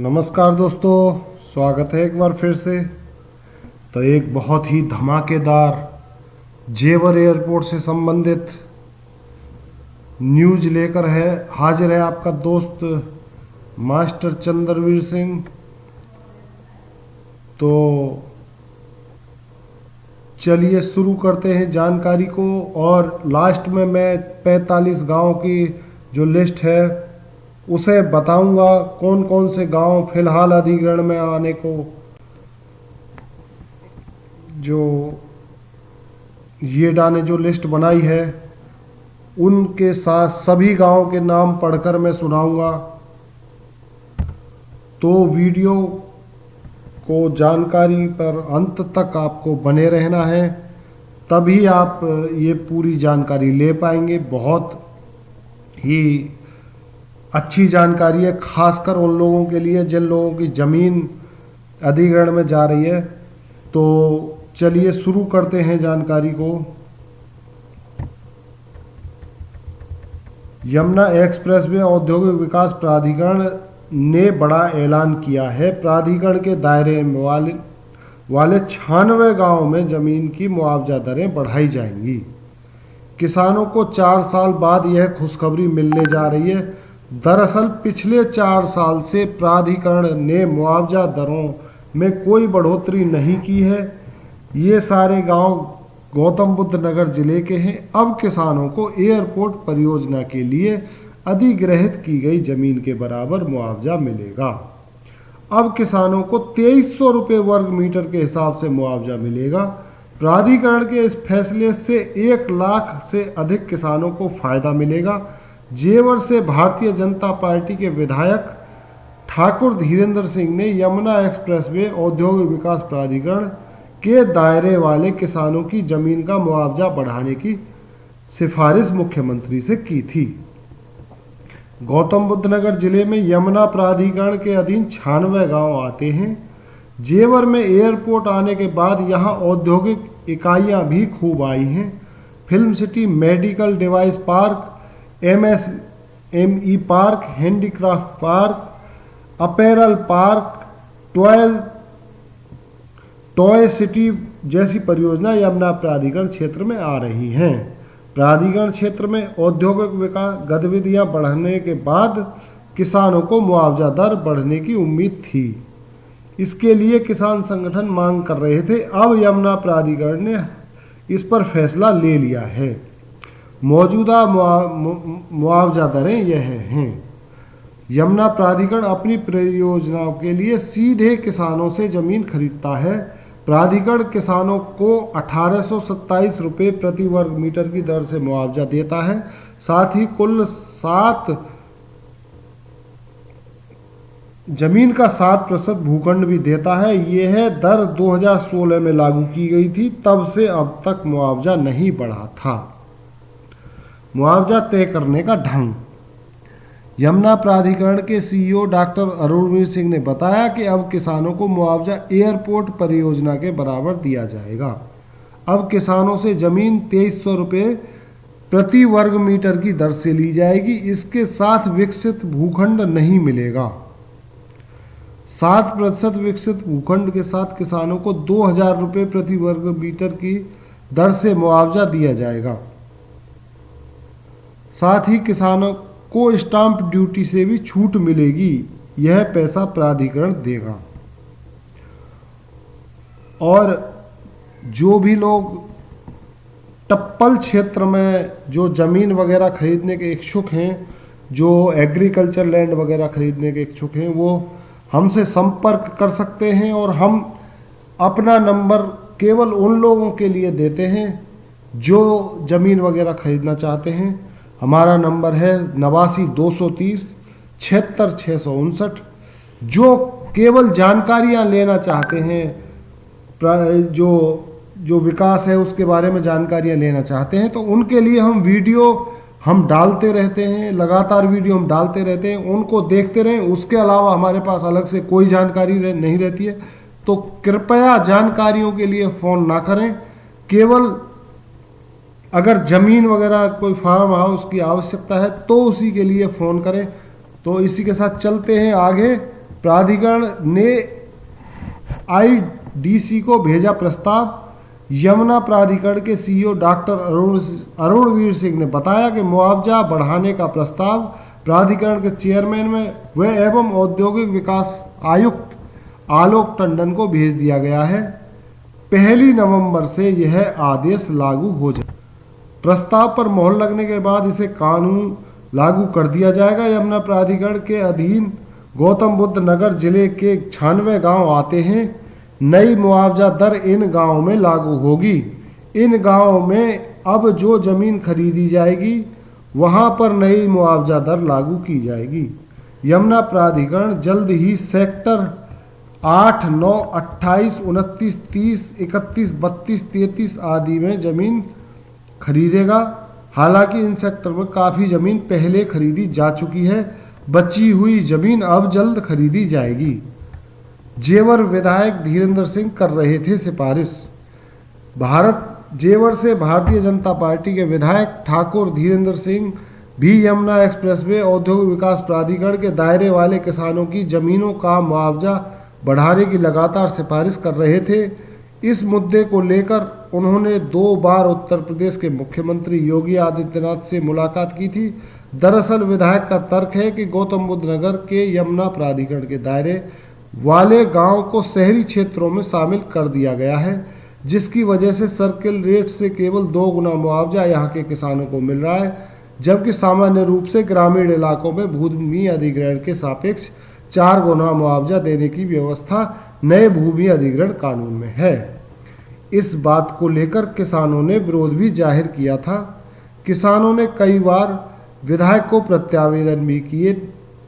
नमस्कार दोस्तों, स्वागत है एक बार फिर से। तो एक बहुत ही धमाकेदार जेवर एयरपोर्ट से संबंधित न्यूज लेकर हाजिर है आपका दोस्त मास्टर चंद्रवीर सिंह। तो चलिए शुरू करते हैं जानकारी को। और लास्ट में मैं 45 गांव की जो लिस्ट है उसे बताऊंगा, कौन कौन से गांव फिलहाल अधिग्रहण में आने को जो येडा ने जो लिस्ट बनाई है उनके साथ सभी गांवों के नाम पढ़कर मैं सुनाऊंगा। तो वीडियो को जानकारी पर अंत तक आपको बने रहना है, तभी आप ये पूरी जानकारी ले पाएंगे। बहुत ही अच्छी जानकारी है, खासकर उन लोगों के लिए जिन लोगों की ज़मीन अधिग्रहण में जा रही है। तो चलिए शुरू करते हैं जानकारी को। यमुना एक्सप्रेसवे औद्योगिक विकास प्राधिकरण ने बड़ा ऐलान किया है। प्राधिकरण के दायरे में वाले 96 गाँव में ज़मीन की मुआवजा दरें बढ़ाई जाएंगी। किसानों को 4 साल बाद यह खुशखबरी मिलने जा रही है। दरअसल पिछले 4 साल से प्राधिकरण ने मुआवजा दरों में कोई बढ़ोतरी नहीं की है। ये सारे गांव गौतम बुद्ध नगर जिले के हैं। अब किसानों को एयरपोर्ट परियोजना के लिए अधिग्रहित की गई जमीन के बराबर मुआवजा मिलेगा। अब किसानों को 2300 रुपये वर्ग मीटर के हिसाब से मुआवजा मिलेगा। प्राधिकरण के इस फैसले से 1 लाख से अधिक किसानों को फायदा मिलेगा। जेवर से भारतीय जनता पार्टी के विधायक ठाकुर धीरेन्द्र सिंह ने यमुना एक्सप्रेसवे औद्योगिक विकास प्राधिकरण के दायरे वाले किसानों की जमीन का मुआवजा बढ़ाने की सिफारिश मुख्यमंत्री से की थी। गौतम बुद्ध नगर जिले में यमुना प्राधिकरण के अधीन 96 गांव आते हैं। जेवर में एयरपोर्ट आने के बाद यहां औद्योगिक इकाइयां भी खूब आई हैं। Film city, medical device park, MSME park, handicraft park, apparel park, toy city जैसी परियोजना यमुना प्राधिकरण क्षेत्र में आ रही हैं। प्राधिकरण क्षेत्र में औद्योगिक विकास गतिविधियां बढ़ने के बाद किसानों को मुआवजा दर बढ़ने की उम्मीद थी। इसके लिए किसान संगठन मांग कर रहे थे। अब यमुना प्राधिकरण ने इस पर फैसला ले लिया है। मौजूदा मुआवजा दरें यह हैं। यमुना प्राधिकरण अपनी परियोजनाओं के लिए सीधे किसानों से ज़मीन खरीदता है। प्राधिकरण किसानों को 1827 रुपये प्रति वर्ग मीटर की दर से मुआवजा देता है। साथ ही कुल 7 जमीन का 7% भूखंड भी देता है। यह दर 2016 में लागू की गई थी, तब से अब तक मुआवजा नहीं बढ़ा था। मुआवजा तय करने का ढंग। यमुना प्राधिकरण के CEO डॉक्टर अरुणवीर सिंह ने बताया कि अब किसानों को मुआवजा एयरपोर्ट परियोजना के बराबर दिया जाएगा। अब किसानों से जमीन 2300 रुपये प्रति वर्ग मीटर की दर से ली जाएगी। इसके साथ विकसित भूखंड नहीं मिलेगा। 7% विकसित भूखंड के साथ किसानों को 2000 रुपये प्रति वर्ग मीटर की दर से मुआवजा दिया जाएगा। साथ ही किसानों को स्टाम्प ड्यूटी से भी छूट मिलेगी। यह पैसा प्राधिकरण देगा। और जो भी लोग टप्पल क्षेत्र में जो ज़मीन वगैरह खरीदने के इच्छुक हैं, जो एग्रीकल्चर लैंड वगैरह खरीदने के इच्छुक हैं, वो हमसे संपर्क कर सकते हैं। और हम अपना नंबर केवल उन लोगों के लिए देते हैं जो ज़मीन वगैरह खरीदना चाहते हैं। हमारा नंबर है 89 230 76 659। जो केवल जानकारियाँ लेना चाहते हैं, जो विकास है उसके बारे में जानकारियाँ लेना चाहते हैं, तो उनके लिए हम डालते रहते हैं। लगातार वीडियो हम डालते रहते हैं, उनको देखते रहें। उसके अलावा हमारे पास अलग से कोई जानकारी नहीं रहती है। तो कृपया जानकारियों के लिए फ़ोन ना करें। केवल अगर ज़मीन वगैरह कोई फार्म हाउस की आवश्यकता है तो उसी के लिए फ़ोन करें। तो इसी के साथ चलते हैं आगे। प्राधिकरण ने आईडीसी को भेजा प्रस्ताव। यमुना प्राधिकरण के सीईओ डॉक्टर अरुणवीर सिंह ने बताया कि मुआवजा बढ़ाने का प्रस्ताव प्राधिकरण के चेयरमैन में व एवं औद्योगिक विकास आयुक्त आलोक टंडन को भेज दिया गया है। 1 नवंबर से यह आदेश लागू हो जाए। प्रस्ताव पर मोहर लगने के बाद इसे कानून लागू कर दिया जाएगा। यमुना प्राधिकरण के अधीन गौतम बुद्ध नगर जिले के 96 गांव आते हैं। नई मुआवजा दर इन गांवों में लागू होगी। इन गांवों में अब जो जमीन खरीदी जाएगी वहां पर नई मुआवजा दर लागू की जाएगी। यमुना प्राधिकरण जल्द ही सेक्टर 8, 9, 28, 29, 30, 31, 32, 33 आदि में जमीन खरीदेगा। हालांकि इन सेक्टर में काफ़ी ज़मीन पहले खरीदी जा चुकी है, बची हुई ज़मीन अब जल्द खरीदी जाएगी। जेवर विधायक धीरेन्द्र सिंह कर रहे थे सिफारिश। जेवर से भारतीय जनता पार्टी के विधायक ठाकुर धीरेन्द्र सिंह भी यमुना एक्सप्रेसवे औद्योगिक विकास प्राधिकरण के दायरे वाले किसानों की जमीनों का मुआवजा बढ़ाने की लगातार सिफारिश कर रहे थे। इस मुद्दे को लेकर उन्होंने 2 बार उत्तर प्रदेश के मुख्यमंत्री योगी आदित्यनाथ से मुलाकात की थी। दरअसल विधायक का तर्क है कि गौतम बुद्ध नगर के यमुना प्राधिकरण के दायरे वाले गांव को शहरी क्षेत्रों में शामिल कर दिया गया है, जिसकी वजह से सर्किल रेट से केवल 2 गुना मुआवजा यहां के किसानों को मिल रहा है, जबकि सामान्य रूप से ग्रामीण इलाकों में भूमि अधिग्रहण के सापेक्ष 4 गुना मुआवजा देने की व्यवस्था नए भूमि अधिग्रहण कानून में है। इस बात को लेकर किसानों ने विरोध भी जाहिर किया था। किसानों ने कई बार विधायक को प्रत्यावेदन भी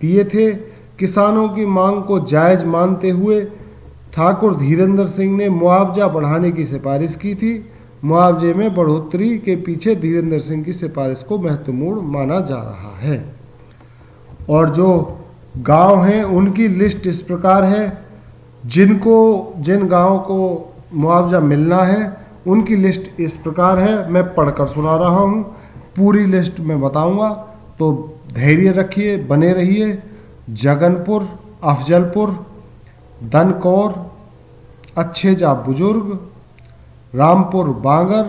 दिए थे। किसानों की मांग को जायज मानते हुए ठाकुर धीरेन्द्र सिंह ने मुआवजा बढ़ाने की सिफारिश की थी। मुआवजे में बढ़ोतरी के पीछे धीरेन्द्र सिंह की सिफारिश को महत्वपूर्ण माना जा रहा है। और जो गांव हैं उनकी लिस्ट इस प्रकार है। जिन गांवों को मुआवजा मिलना है उनकी लिस्ट इस प्रकार है। मैं पढ़कर सुना रहा हूँ, पूरी लिस्ट में बताऊंगा, तो धैर्य रखिए, बने रहिए। जगनपुर, अफजलपुर, दनकौर, अच्छेजा बुजुर्ग, रामपुर बांगर,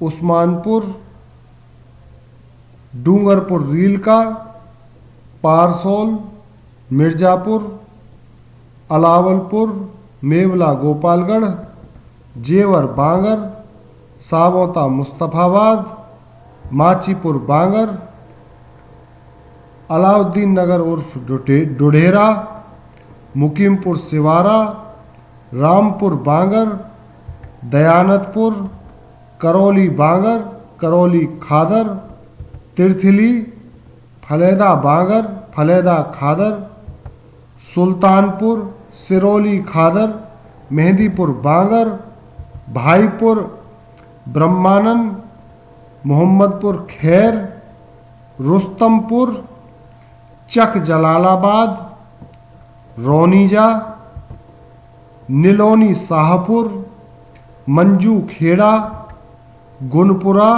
उस्मानपुर, डूंगरपुर रीलका, पारसोल, मिर्जापुर, अलावलपुर, मेवला गोपालगढ़, जेवर बांगर, सावोता मुस्तफाबाद, माचीपुर बांगर, अलाउद्दीन नगर उर्फ डुढेरा, मुकीमपुर सिवारा, रामपुर बांगर, दयानतपुर, करौली बांगर, करौली खादर, तिरथिली, फलेदा बांगर, फलेदा खादर, सुल्तानपुर, सिरोली खादर, मेहंदीपुर बांगर, भाईपुर ब्रह्मानंद, मोहम्मदपुर खैर, रुस्तमपुर, चक जलालाबाद, रोनीजा, निलोनी शाहपुर, मंजू खेड़ा, गुनपुरा,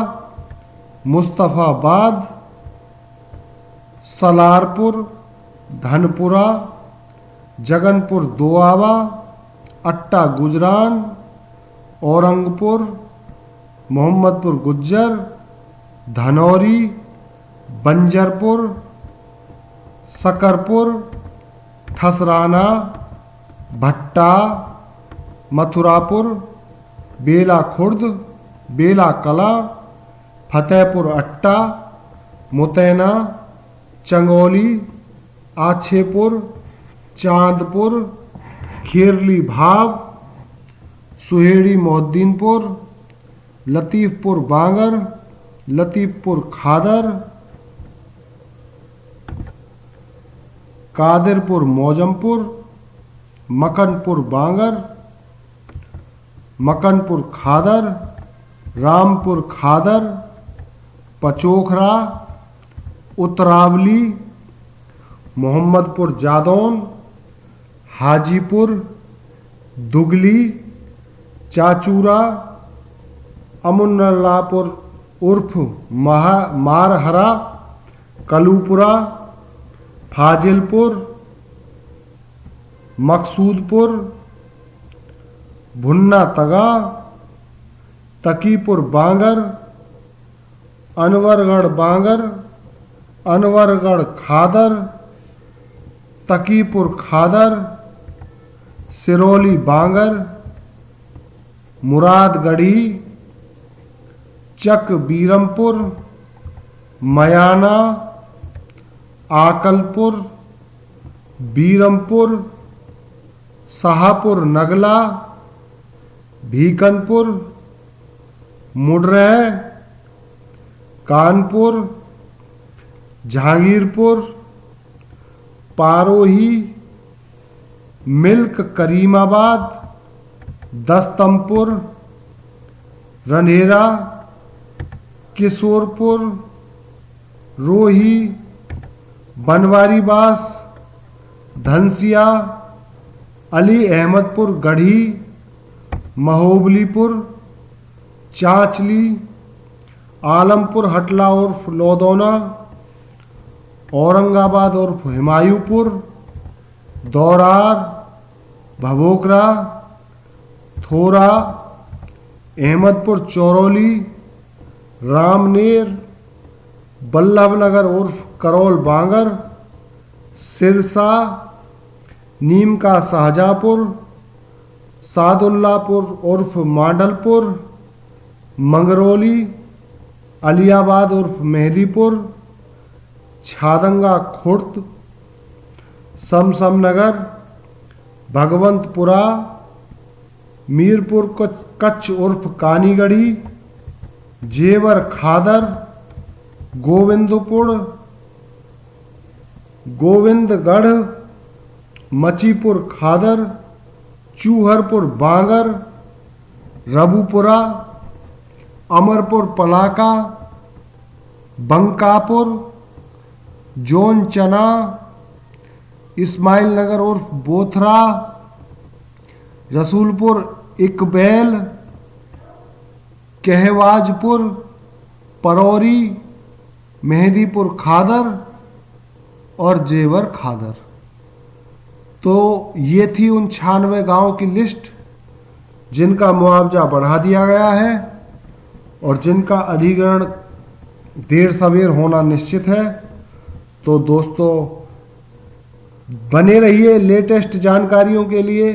मुस्तफ़ाबाद, सलारपुर, धनपुरा, जगनपुर दोआबा, अट्टा गुजरान, औरंगपुर, मोहम्मदपुर गुज्जर, धनौरी, बंजरपुर, सकरपुर, ठसराना, भट्टा, मथुरापुर, बेला खुर्द, बेला कला, फतेहपुर अट्टा, मुतैना, चंगोली, आछेपुर, चांदपुर, खेरली भाव, सुहेड़ी मोहद्दीनपुर, लतीफ़पुर बांगर, लतीफ़पुर खादर, कादिरपुर मौजमपुर, मकनपुर बांगर, मकनपुर खादर, रामपुर खादर, पचोखरा, उत्तरावली, मोहम्मदपुर जादौन, हाजीपुर, दुगली, चाचूरा, अमुन्नलापुर उर्फ मारहरा, कलूपुरा, फाजिलपुर, मकसूदपुर, भुन्ना तगा, तकीपुर बांगर, अनवरगढ़ बांगर, अनवरगढ़ खादर, तकीपुर खादर, सिरोली बांगर, मुरादगढ़ी, चक बीरमपुर, मयाना, आकलपुर, बीरमपुर, शाहपुर नगला, भीकनपुर, मुडरह, कानपुर, जहांगीरपुर, पारोही, मिल्क करीमाबाद, दस्तमपुर, रनेरा, किशोरपुर, रोही, बनवारीबास, धनसिया, अली अहमदपुर गढ़ी, महोबलीपुर, चांचली, आलमपुर हटला उर्फ लोदौना, औरंगाबाद उर्फ हिमायूपुर, दौरार, भभोकरा, थोरा, अहमदपुर चौरोली, रामनेर, बल्लभनगर उर्फ करोल बांगर, सिरसा, नीम का शाहजहाँपुर, सादुल्लापुर उर्फ माडलपुर, मंगरौली, अलियाबाद उर्फ मेहदीपुर, छादंगा खुर्द, समसमनगर, भगवंतपुरा, मीरपुर कच्छ उर्फ कानीगढ़ी, जेवर खादर, गोविंदपुर, गोविंदगढ़, मचीपुर खादर, चूहरपुर बांगर, रबूपुरा, अमरपुर पलाका, बंकापुर, जोन चना, इस्माइल नगर उर्फ बोथरा, रसूलपुर इकबैल, कहवाजपुर, परौरी, मेहदीपुर खादर और जेवर खादर। तो ये थी उन 96 गाँव की लिस्ट जिनका मुआवजा बढ़ा दिया गया है और जिनका अधिग्रहण देर सवेर होना निश्चित है। तो दोस्तों बने रहिए लेटेस्ट जानकारियों के लिए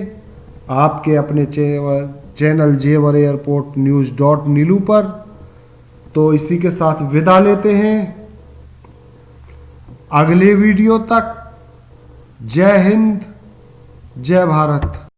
आपके अपने चैनल जेवर एयरपोर्ट न्यूज़.नीलू पर। तो इसी के साथ विदा लेते हैं, अगले वीडियो तक। जय हिंद, जय भारत।